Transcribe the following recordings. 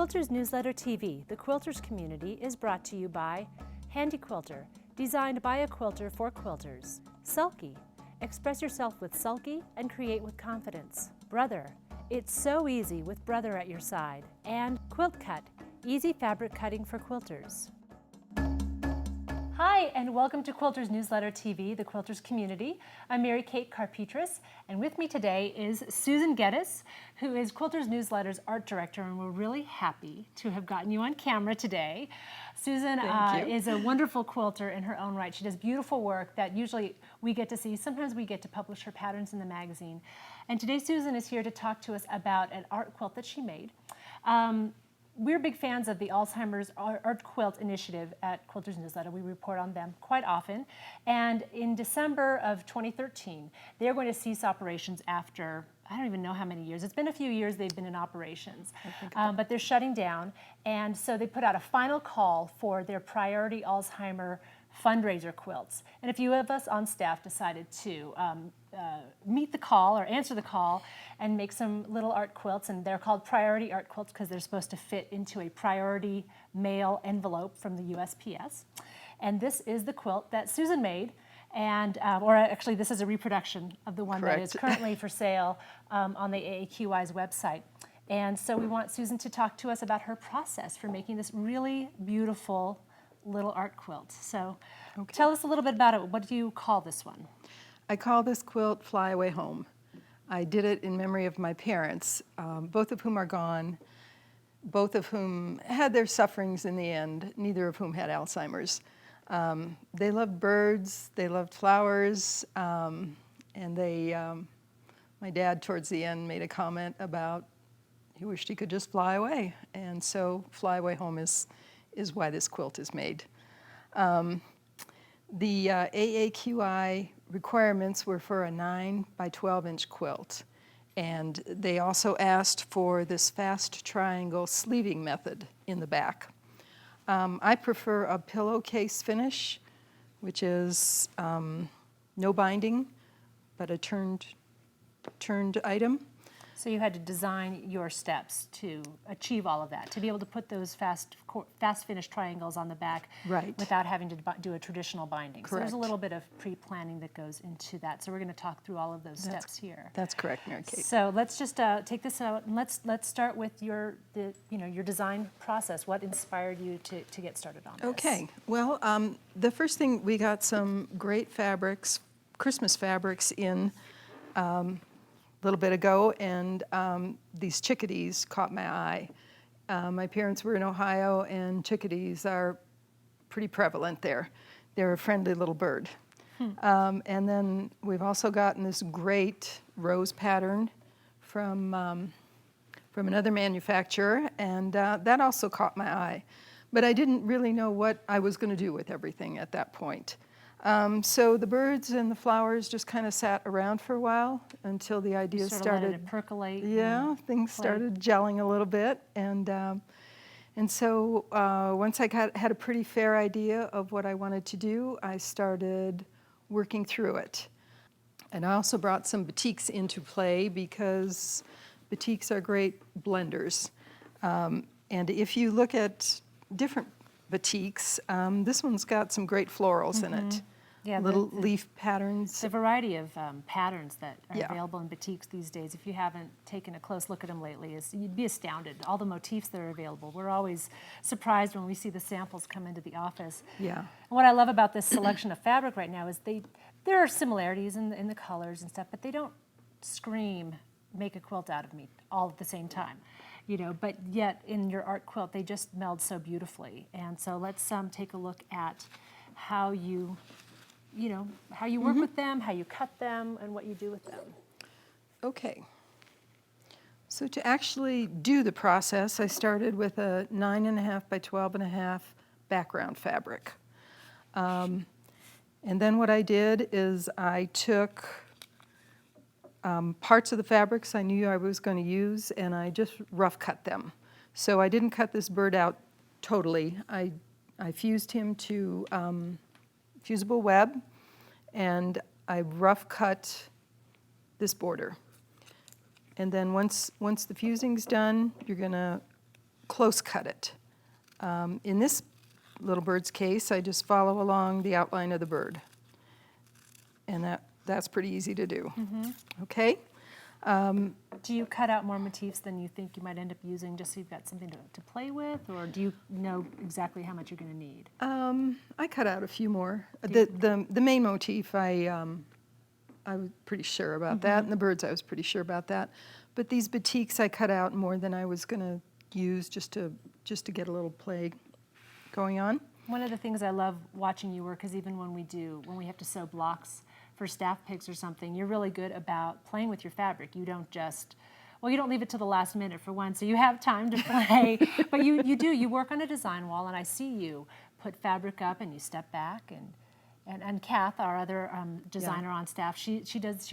Quilters Newsletter TV, the Quilters community, is brought to you by Handy Quilter, designed by a quilter for quilters. Sulky, express yourself with Sulky and create with confidence. Brother, it's so easy with Brother at your side. And Quilt Cut, easy fabric cutting for quilters. Hi, and welcome to Quilters Newsletter TV, the Quilters community. I'm Mary Kate Carpetras, and with me today is Susan Geddes, who is Quilters Newsletter's art director, and we're really happy to have gotten you on camera today. Susan is a wonderful quilter in her own right. She does beautiful work that usually we get to see. Sometimes we get to publish her patterns in the magazine. And today Susan is here to talk to us about an art quilt that she made. We're big fans of the Alzheimer's Art Quilt Initiative at Quilters Newsletter. We report on them quite often. And in December of 2013, they're going to cease operations after, I don't even know how many years. It's been a few years they've been in operations. But they're shutting down. And so they put out a final call for their priority Alzheimer fundraiser quilts. And a few of us on staff decided to meet the call or answer the call and make some little art quilts, and they're called priority art quilts because they're supposed to fit into a priority mail envelope from the USPS. And this is the quilt that Susan made, and or actually this is a reproduction of the one that is currently for sale on the AAQI's website. And so we want Susan to talk to us about her process for making this really beautiful little art quilt. So tell us a little bit about it. What do you call this one? I call this quilt Fly Away Home. I did it in memory of my parents, both of whom are gone, both of whom had their sufferings in the end, neither of whom had Alzheimer's. They loved birds, they loved flowers, and my dad towards the end made a comment about he wished he could just fly away, and so Fly Away Home is why this quilt is made. The AAQI requirements were for a 9 by 12 inch quilt, and they also asked for this fast triangle sleeving method in the back. I prefer a pillowcase finish, which is no binding, but a turned item. So you had to design your steps to achieve all of that, to be able to put those fast finish triangles on the back without having to do a traditional binding. Correct. So there's a little bit of pre-planning that goes into that. So we're going to talk through all of those steps here. That's correct, Mary Kate. So let's just take this out and let's start with your design process. What inspired you to get started on this? Okay. Well, the first thing, we got some great fabrics, Christmas fabrics in a little bit ago, and these chickadees caught my eye. My parents were in Ohio, and chickadees are pretty prevalent there. They're a friendly little bird. And then we've also gotten this great rose pattern from another manufacturer, and that also caught my eye. But I didn't really know what I was going to do with everything at that point. So the birds and the flowers just kind of sat around for a while until the idea started. Let it percolate. Yeah, things started gelling a little bit, and so once I had a pretty fair idea of what I wanted to do, I started working through it. And I also brought some batiks into play because batiks are great blenders. And if you look at different batiks, this one's got some great florals in it. Yeah, little leaf patterns. The variety of patterns that are available in batiks these days, if you haven't taken a close look at them lately, you'd be astounded. All the motifs that are available. We're always surprised when we see the samples come into the office. Yeah. And what I love about this selection of fabric right now is there are similarities in the colors and stuff, but they don't scream, make a quilt out of me all at the same time. But yet in your art quilt, they just meld so beautifully. And so let's take a look at how you work with them, how you cut them, and what you do with them. Okay. So to actually do the process, I started with a 9.5 by 12.5 background fabric. And then what I did is I took parts of the fabrics I knew I was going to use, and I just rough cut them. So I didn't cut this bird out totally. I fused him to fusible web, and I rough cut this border. And then once the fusing's done, you're going to close cut it. In this little bird's case, I just follow along the outline of the bird. And that's pretty easy to do. Okay? Do you cut out more motifs than you think you might end up using just so you've got something to play with, or do you know exactly how much you're going to need? I cut out a few more. The main motif, I was pretty sure about that, and the birds, I was pretty sure about that. But these batiks, I cut out more than I was going to use just to get a little play going on. One of the things I love watching you work is even when we have to sew blocks for staff picks or something, you're really good about playing with your fabric. You don't just, well, you don't leave it to the last minute for one, so you have time to play, but you work on a design wall, and I see you put fabric up and you step back, and Kath, our other designer on staff, she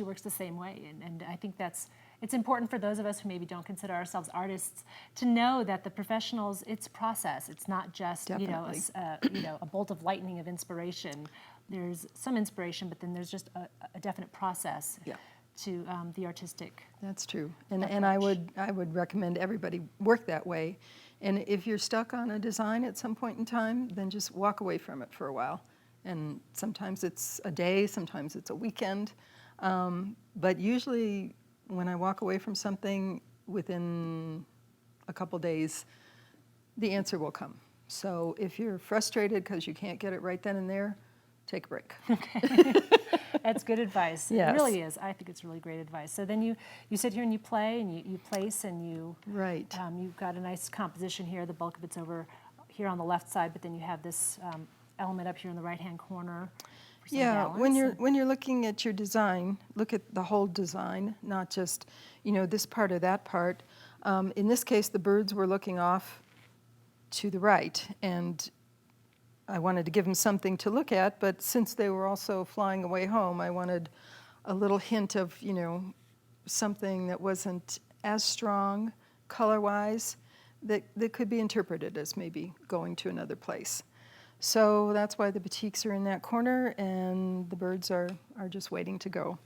works the same way, and I think it's important for those of us who maybe don't consider ourselves artists to know that the professionals, it's process. It's not just a bolt of lightning of inspiration. There's some inspiration, but then there's just a definite process to the artistic. That's true, and I would recommend everybody work that way. And if you're stuck on a design at some point in time, then just walk away from it for a while. And sometimes it's a day, sometimes it's a weekend, but usually when I walk away from something, within a couple days, the answer will come. So if you're frustrated because you can't get it right then and there, take a break. Okay. That's good advice. Yes. It really is. I think it's really great advice. So then you sit here and you play and you place and you Right. You've got a nice composition here. The bulk of it's over here on the left side, but then you have this element up here in the right-hand corner. For some Yeah, balance. when you're looking at your design, look at the whole design, not just this part or that part. In this case, the birds were looking off to the right, and I wanted to give them something to look at, but since they were also flying away home, I wanted a little hint of, something that wasn't as strong color-wise that could be interpreted as maybe going to another place. So that's why the batiks are in that corner, and the birds are just waiting to go.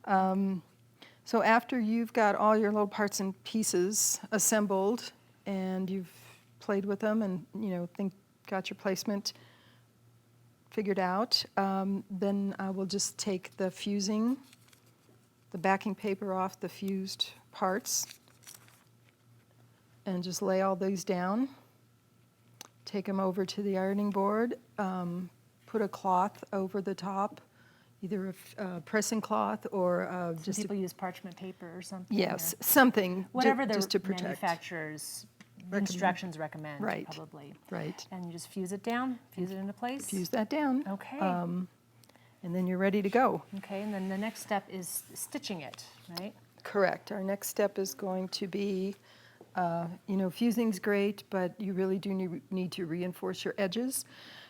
So after you've got all your little parts and pieces assembled, and you've played with them, and got your placement figured out, then I will just take the backing paper off the fused parts and just lay all these down. Take them over to the ironing board, put a cloth over the top, either a pressing cloth or just people use parchment paper or something. Yes, or something whatever just the to protect. manufacturer's instructions recommend, Right. probably. Right. And you just fuse it down, fuse it into place. Fuse that down. Okay. And then you're ready to go. Okay, and then the next step is stitching it, right? Correct. Our next step is going to be, fusing's great, but you really do need to reinforce your edges.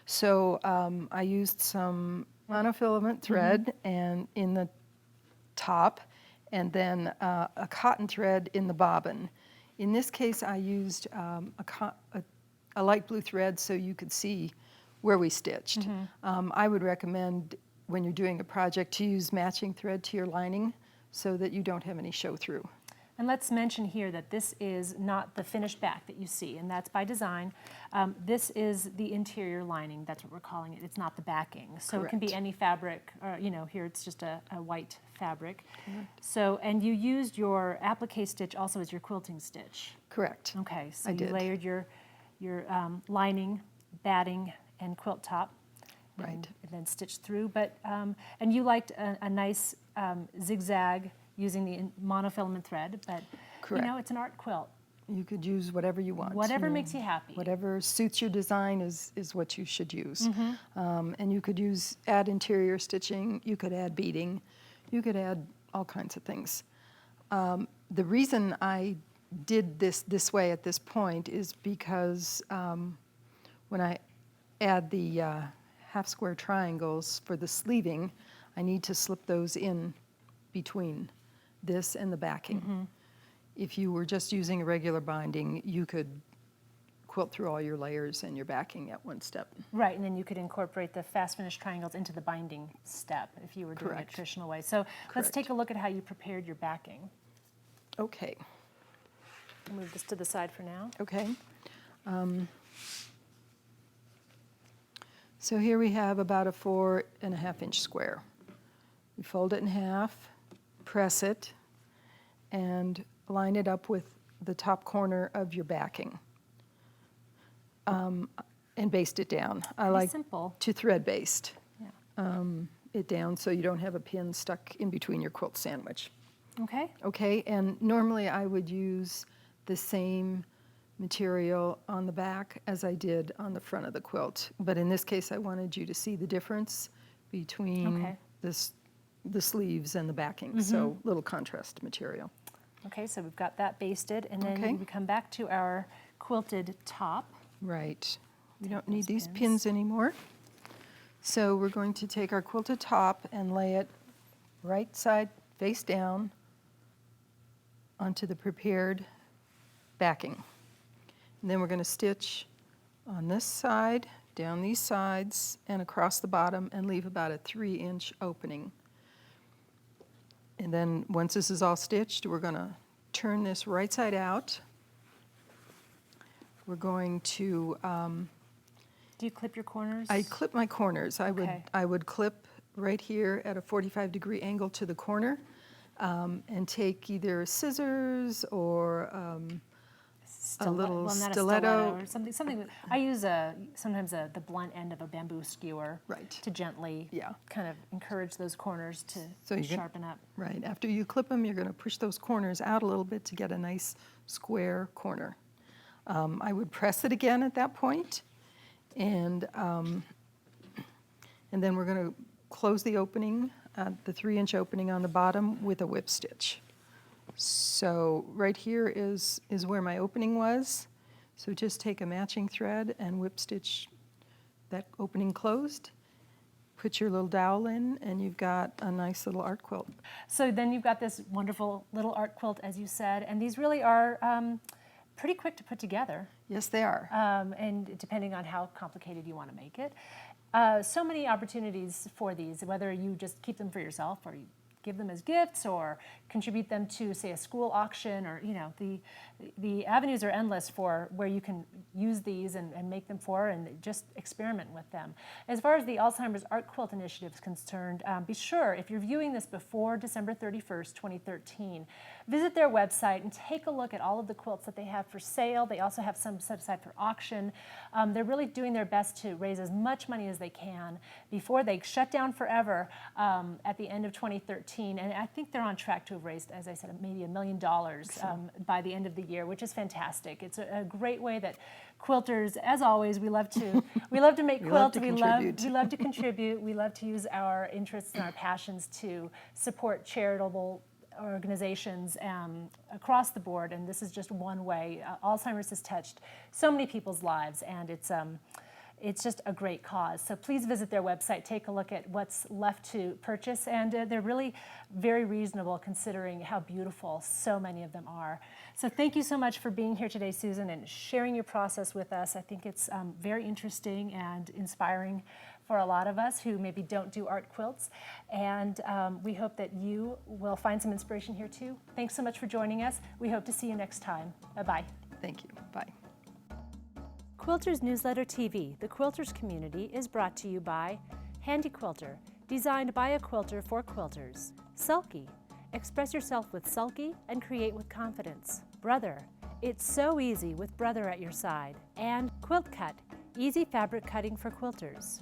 So I used some monofilament thread and in the top, and then a cotton thread in the bobbin. In this case, I used a light blue thread so you could see where we stitched. I would recommend when you're doing a project to use matching thread to your lining so that you don't have any show through. And let's mention here that this is not the finished back that you see, and that's by design. This is the interior lining, that's what we're calling it. It's not the backing. So It can be Correct. any fabric, here it's just a white fabric. So, and you used your applique stitch also as your quilting stitch. Correct. Okay, so I you did. layered your lining, batting, and quilt top. Right. And then stitched through. But and you liked a nice zigzag using the monofilament thread, but Correct. it's an art quilt. You could use whatever you want. Whatever makes you happy. Whatever suits your design is what you should use. And you could add interior stitching, you could add beading, you could add all kinds of things. The reason I did this way at this point is because when I add the half square triangles for the sleeving, I need to slip those in between this and the backing. If you were just using a regular binding, you could quilt through all your layers and your backing at one step. Right, and then you could incorporate the fast finish triangles into the binding step if you were doing it Correct. traditional way. So let's Correct. take a look at how you prepared your backing. Okay. I'll move this to the side for now. Okay. So here we have about a 4.5-inch square. You fold it in half, press it, and line it up with the top corner of your backing. And baste it down. I like simple. to thread baste Yeah. it down so you don't have a pin stuck in between your quilt sandwich. Okay. Okay, and normally I would use the same material on the back as I did on the front of the quilt. But in this case, I wanted you to see the difference between Okay. the sleeves and the backing, so little contrast material. Okay, so we've got that basted, and then Okay. we come back to our quilted top. Right. We don't those need these pins. pins anymore. So we're going to take our quilted top and lay it right side face down onto the prepared backing. And then we're going to stitch on this side, down these sides, and across the bottom, and leave about a 3-inch opening. And then once this is all stitched, we're going to turn this right side out. We're going to, Do you clip your corners? I clip my corners. Okay. I would clip right here at a 45-degree angle to the corner, and take either scissors or a little well, not stiletto. or something. I use sometimes the blunt end of a bamboo skewer Right. to gently Yeah. kind of encourage those corners to So you can- sharpen up. Right, after you clip them, you're going to push those corners out a little bit to get a nice square corner. I would press it again at that point, and then we're going to close the opening, the 3-inch opening on the bottom with a whip stitch. So right here is where my opening was. So just take a matching thread and whip stitch that opening closed. Put your little dowel in, and you've got a nice little art quilt. So then you've got this wonderful little art quilt, as you said, and these really are pretty quick to put together, Yes, they are. and depending on how complicated you want to make it. So many opportunities for these, whether you just keep them for yourself or you give them as gifts or contribute them to, say, a school auction, or, you know, the avenues are endless for where you can use these and make them for, and just experiment with them. As far as the Alzheimer's Art Quilt Initiative is concerned, be sure, if you're viewing this before December 31st, 2013, visit their website and take a look at all of the quilts that they have for sale. They also have some set aside for auction. They're really doing their best to raise as much money as they can before they shut down forever at the end of 2013. And I think they're on track to have raised, as I said, maybe $1 million by the end of the year, which is fantastic. It's a great way that quilters, as always, we love to make quilts. We love to contribute. We love to use our interests and our passions to support charitable organizations across the board, and this is just one way. Alzheimer's has touched so many people's lives, and it's just a great cause. So please visit their website, take a look at what's left to purchase, and they're really very reasonable considering how beautiful so many of them are. So thank you so much for being here today, Susan, and sharing your process with us. I think it's very interesting and inspiring for a lot of us who maybe don't do art quilts, and we hope that you will find some inspiration here too. Thanks so much for joining us. We hope to see you next time. Bye-bye. Thank you. Bye. Quilters Newsletter TV, the Quilters community, is brought to you by Handy Quilter, designed by a quilter for quilters. Sulky, express yourself with Sulky and create with confidence. Brother, it's so easy with Brother at your side. And Quilt Cut, easy fabric cutting for quilters.